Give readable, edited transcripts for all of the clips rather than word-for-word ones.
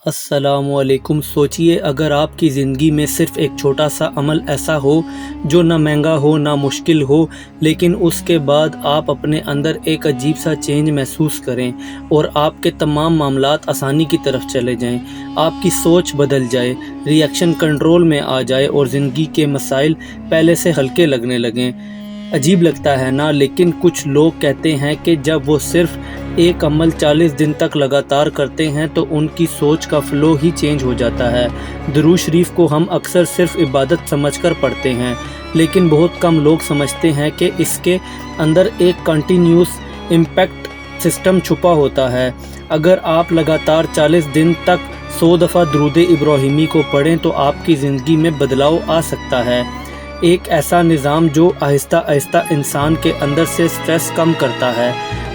अस्सलाम वालेकुम। सोचिए अगर आपकी ज़िंदगी में सिर्फ़ एक छोटा सा अमल ऐसा हो जो ना महंगा हो ना मुश्किल हो, लेकिन उसके बाद आप अपने अंदर एक अजीब सा चेंज महसूस करें और आपके तमाम मामलात आसानी की तरफ चले जाएं, आपकी सोच बदल जाए, रिएक्शन कंट्रोल में आ जाए और ज़िंदगी के मसाइल पहले से हल्के लगने लगें। अजीब लगता है ना, लेकिन कुछ लोग कहते हैं कि जब वो सिर्फ एक अमल 40 दिन तक लगातार करते हैं तो उनकी सोच का फ़्लो ही चेंज हो जाता है। दुरूद शरीफ को हम अक्सर सिर्फ इबादत समझकर पढ़ते हैं, लेकिन बहुत कम लोग समझते हैं कि इसके अंदर एक कंटिन्यूस इम्पैक्ट सिस्टम छुपा होता है। अगर आप लगातार 40 दिन तक 100 दफ़ा दुरूद इब्राहिमी को पढ़ें तो आपकी ज़िंदगी में बदलाव आ सकता है। एक ऐसा निज़ाम जो आहिस्ता आहिस्ता इंसान के अंदर से स्ट्रेस कम करता है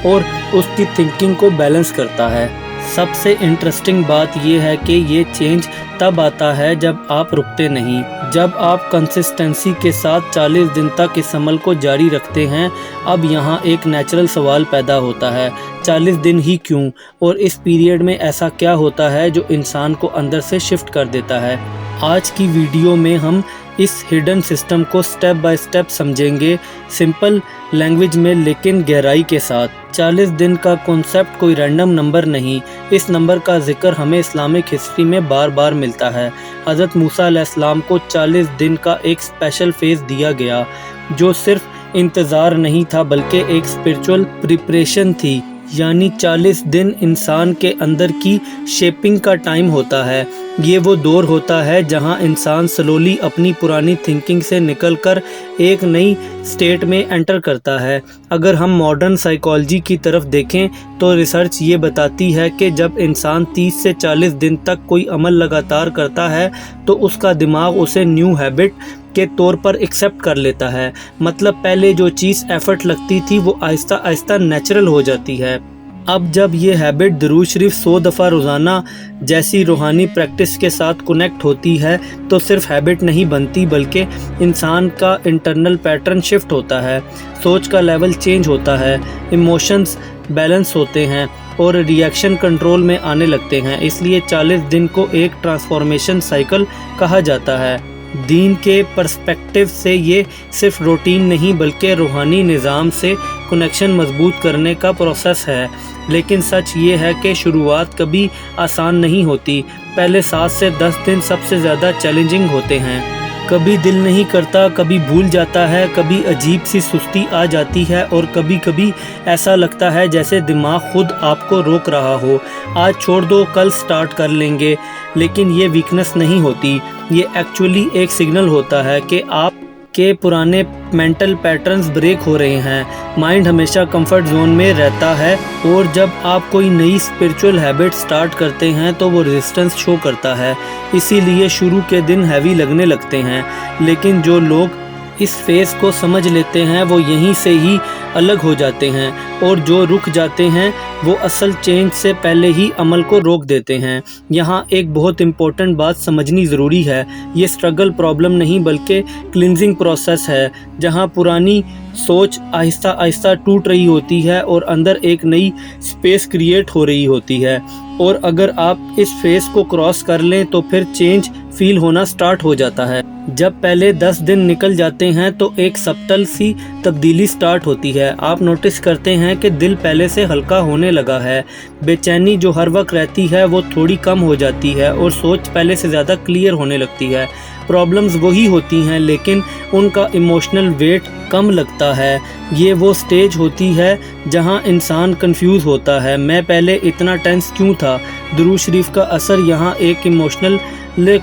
और उसकी थिंकिंग को बैलेंस करता है। सबसे इंटरेस्टिंग बात यह है कि ये चेंज तब आता है जब आप रुकते नहीं, जब आप कंसिस्टेंसी के साथ 40 दिन तक इस अमल को जारी रखते हैं। अब यहाँ एक नेचुरल सवाल पैदा होता है, 40 दिन ही क्यों, और इस पीरियड में ऐसा क्या होता है जो इंसान को अंदर से शिफ्ट कर देता है। आज की वीडियो में हम इस हिडन सिस्टम को स्टेप बाय स्टेप समझेंगे, सिंपल लैंग्वेज में लेकिन गहराई के साथ। 40 दिन का कॉन्सेप्ट कोई रैंडम नंबर नहीं, इस नंबर का जिक्र हमें इस्लामिक हिस्ट्री में बार बार मिलता है। हज़रत मूसा अलैहिस्सलाम को 40 दिन का एक स्पेशल फेज़ दिया गया जो सिर्फ इंतज़ार नहीं था बल्कि एक स्पिरिचुअल प्रिपरेशन थी। यानी 40 दिन इंसान के अंदर की शेपिंग का टाइम होता है। ये वो दौर होता है जहां इंसान स्लोली अपनी पुरानी थिंकिंग से निकलकर एक नई स्टेट में एंटर करता है। अगर हम मॉडर्न साइकोलॉजी की तरफ देखें तो रिसर्च ये बताती है कि जब इंसान 30 से 40 दिन तक कोई अमल लगातार करता है तो उसका दिमाग उसे न्यू हैबिट के तौर पर एक्सेप्ट कर लेता है। मतलब पहले जो चीज़ एफर्ट लगती थी वो आहिस्ता आहिस्ता नेचुरल हो जाती है। अब जब ये हैबिट दुरूद शरीफ 100 दफ़ा रोज़ाना जैसी रूहानी प्रैक्टिस के साथ कनेक्ट होती है तो सिर्फ हैबिट नहीं बनती बल्कि इंसान का इंटरनल पैटर्न शिफ्ट होता है, सोच का लेवल चेंज होता है, इमोशंस बैलेंस होते हैं और रिएक्शन कंट्रोल में आने लगते हैं। इसलिए 40 दिन को एक ट्रांसफॉर्मेशन साइकिल कहा जाता है। दीन के पर्सपेक्टिव से ये सिर्फ रूटीन नहीं बल्कि रूहानी निज़ाम से कनेक्शन मजबूत करने का प्रोसेस है। लेकिन सच ये है कि शुरुआत कभी आसान नहीं होती। पहले 7 से 10 दिन सबसे ज़्यादा चैलेंजिंग होते हैं। कभी दिल नहीं करता, कभी भूल जाता है, कभी अजीब सी सुस्ती आ जाती है और कभी कभी ऐसा लगता है जैसे दिमाग खुद आपको रोक रहा हो, आज छोड़ दो कल स्टार्ट कर लेंगे। लेकिन ये वीकनेस नहीं होती, ये एक्चुअली एक सिग्नल होता है कि आप के पुराने मेंटल पैटर्न्स ब्रेक हो रहे हैं। माइंड हमेशा कंफर्ट जोन में रहता है और जब आप कोई नई स्पिरिचुअल हैबिट स्टार्ट करते हैं तो वो रेजिस्टेंस शो करता है। इसीलिए शुरू के दिन हैवी लगने लगते हैं, लेकिन जो लोग इस फेज़ को समझ लेते हैं वो यहीं से ही अलग हो जाते हैं और जो रुक जाते हैं वो असल चेंज से पहले ही अमल को रोक देते हैं। यहाँ एक बहुत इम्पोर्टेंट बात समझनी ज़रूरी है, ये स्ट्रगल प्रॉब्लम नहीं बल्कि क्लिनजिंग प्रोसेस है, जहाँ पुरानी सोच आहिस्ता आहिस्ता टूट रही होती है और अंदर एक नई स्पेस क्रिएट हो रही होती है। और अगर आप इस फेज़ को क्रॉस कर लें तो फिर चेंज फील होना स्टार्ट हो जाता है। जब पहले 10 दिन निकल जाते हैं तो एक सबटल सी तब्दीली स्टार्ट होती है। आप नोटिस करते हैं कि दिल पहले से हल्का होने लगा है, बेचैनी जो हर वक्त रहती है वो थोड़ी कम हो जाती है और सोच पहले से ज़्यादा क्लियर होने लगती है। प्रॉब्लम्स वही होती हैं लेकिन उनका इमोशनल वेट कम लगता है। ये वो स्टेज होती है जहां इंसान कंफ्यूज होता है, मैं पहले इतना टेंस क्यों था। दुरूद शरीफ का असर यहाँ एक इमोशनल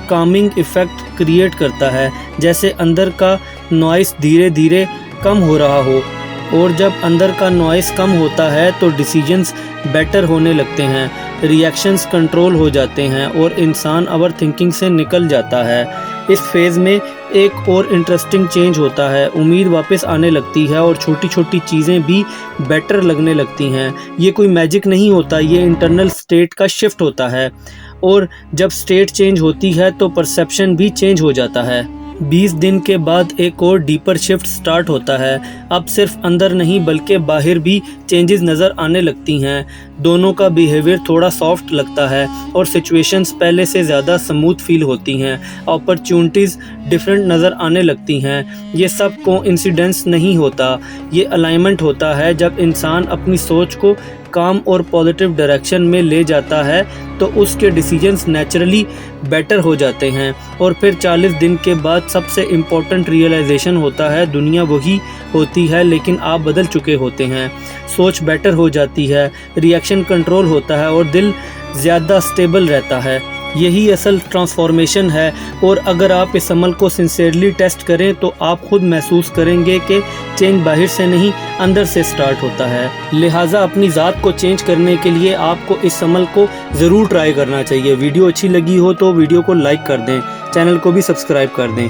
कामिंग इफ़ेक्ट क्रिएट करता है, जैसे अंदर का नॉइस धीरे धीरे कम हो रहा हो, और जब अंदर का नॉइस कम होता है तो डिसीजंस बेटर होने लगते हैं, रिएक्शंस कंट्रोल हो जाते हैं और इंसान ओवर थिंकिंग से निकल जाता है। इस फेज़ में एक और इंटरेस्टिंग चेंज होता है, उम्मीद वापस आने लगती है और छोटी छोटी चीज़ें भी बेटर लगने लगती हैं। ये कोई मैजिक नहीं होता, ये इंटरनल स्टेट का शिफ्ट होता है और जब स्टेट चेंज होती है तो परसेप्शन भी चेंज हो जाता है। 20 दिन के बाद एक और डीपर शिफ्ट स्टार्ट होता है। अब सिर्फ अंदर नहीं बल्कि बाहर भी चेंजेस नज़र आने लगती हैं। दोनों का बिहेवियर थोड़ा सॉफ्ट लगता है और सिचुएशंस पहले से ज़्यादा स्मूथ फील होती हैं। अपॉर्चुनिटीज़ डिफरेंट नज़र आने लगती हैं। ये सब कोइंसिडेंस नहीं होता, ये अलाइनमेंट होता है। जब इंसान अपनी सोच को काम और पॉजिटिव डायरेक्शन में ले जाता है तो उसके डिसीजंस नेचुरली बेटर हो जाते हैं। और फिर 40 दिन के बाद सबसे इम्पोर्टेंट रियलाइजेशन होता है, दुनिया वही होती है लेकिन आप बदल चुके होते हैं। सोच बेटर हो जाती है, रिएक्शन कंट्रोल होता है और दिल ज़्यादा स्टेबल रहता है। यही असल ट्रांसफॉर्मेशन है। और अगर आप इस अमल को सिंसियरली टेस्ट करें तो आप खुद महसूस करेंगे कि चेंज बाहर से नहीं अंदर से स्टार्ट होता है। लिहाजा अपनी ज़ात को चेंज करने के लिए आपको इस अमल को ज़रूर ट्राई करना चाहिए। वीडियो अच्छी लगी हो तो वीडियो को लाइक कर दें, चैनल को भी सब्सक्राइब कर दें।